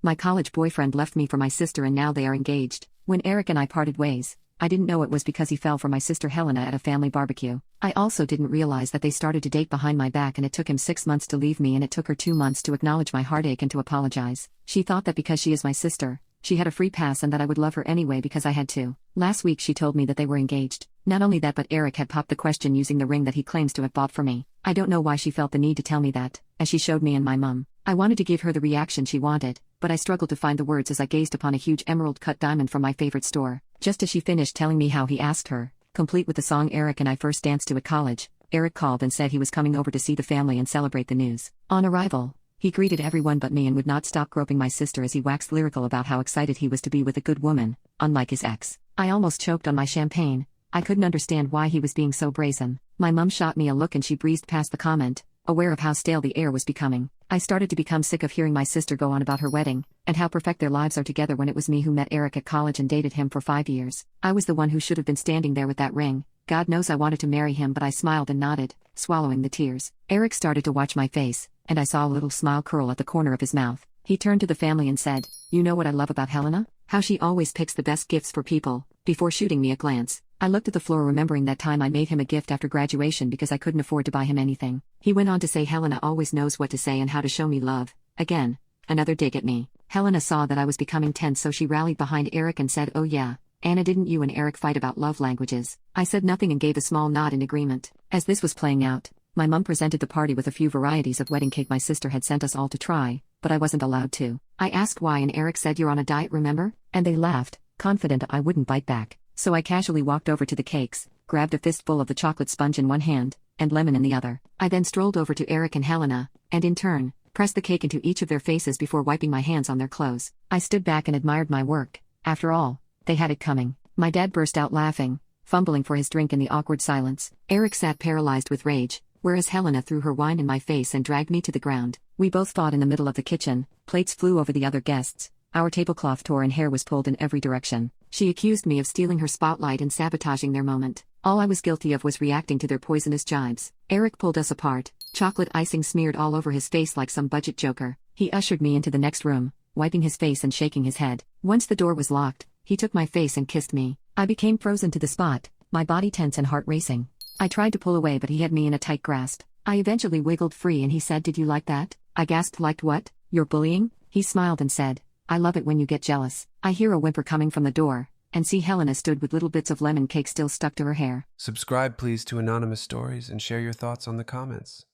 My college boyfriend left me for my sister and now they are engaged. When Eric and I parted ways, I didn't know it was because he fell for my sister Helena at a family barbecue. I also didn't realize that they started to date behind my back and it took him 6 months to leave me and it took her 2 months to acknowledge my heartache and to apologize. She thought that because she is my sister, she had a free pass and that I would love her anyway because I had to. Last week she told me that they were engaged. Not only that, but Eric had popped the question using the ring that he claims to have bought for me. I don't know why she felt the need to tell me that, as she showed me and my mum. I wanted to give her the reaction she wanted, but I struggled to find the words as I gazed upon a huge emerald-cut diamond from my favorite store. Just as she finished telling me how he asked her, complete with the song Eric and I first danced to at college, Eric called and said he was coming over to see the family and celebrate the news. On arrival, he greeted everyone but me and would not stop groping my sister as he waxed lyrical about how excited he was to be with a good woman, unlike his ex. I almost choked on my champagne. I couldn't understand why he was being so brazen. My mum shot me a look and she breezed past the comment, aware of how stale the air was becoming. I started to become sick of hearing my sister go on about her wedding, and how perfect their lives are together when it was me who met Eric at college and dated him for 5 years. I was the one who should have been standing there with that ring. God knows I wanted to marry him, but I smiled and nodded, swallowing the tears. Eric started to watch my face, and I saw a little smile curl at the corner of his mouth. He turned to the family and said, "You know what I love about Helena? How she always picks the best gifts for people," before shooting me a glance. I looked at the floor, remembering that time I made him a gift after graduation because I couldn't afford to buy him anything. He went on to say Helena always knows what to say and how to show me love. Again, another dig at me. Helena saw that I was becoming tense, so she rallied behind Eric and said, "Oh yeah, Anna, didn't you and Eric fight about love languages?" I said nothing and gave a small nod in agreement. As this was playing out, my mum presented the party with a few varieties of wedding cake my sister had sent us all to try, but I wasn't allowed to. I asked why and Eric said, "You're on a diet, remember?" And they laughed, confident I wouldn't bite back. So I casually walked over to the cakes, grabbed a fistful of the chocolate sponge in one hand, and lemon in the other. I then strolled over to Eric and Helena, and in turn, pressed the cake into each of their faces before wiping my hands on their clothes. I stood back and admired my work. After all, they had it coming. My dad burst out laughing, fumbling for his drink in the awkward silence. Eric sat paralyzed with rage, whereas Helena threw her wine in my face and dragged me to the ground. We both fought in the middle of the kitchen, plates flew over the other guests, our tablecloth tore and hair was pulled in every direction. She accused me of stealing her spotlight and sabotaging their moment. All I was guilty of was reacting to their poisonous jibes. Eric pulled us apart, chocolate icing smeared all over his face like some budget joker. He ushered me into the next room, wiping his face and shaking his head. Once the door was locked, he took my face and kissed me. I became frozen to the spot, my body tense and heart racing. I tried to pull away, but he had me in a tight grasp. I eventually wiggled free and he said, "Did you like that?" I gasped, "Liked what? You're bullying?" He smiled and said, "I love it when you get jealous." I hear a whimper coming from the door, and see Helena stood with little bits of lemon cake still stuck to her hair. Subscribe please to Anonymous Stories and share your thoughts on the comments.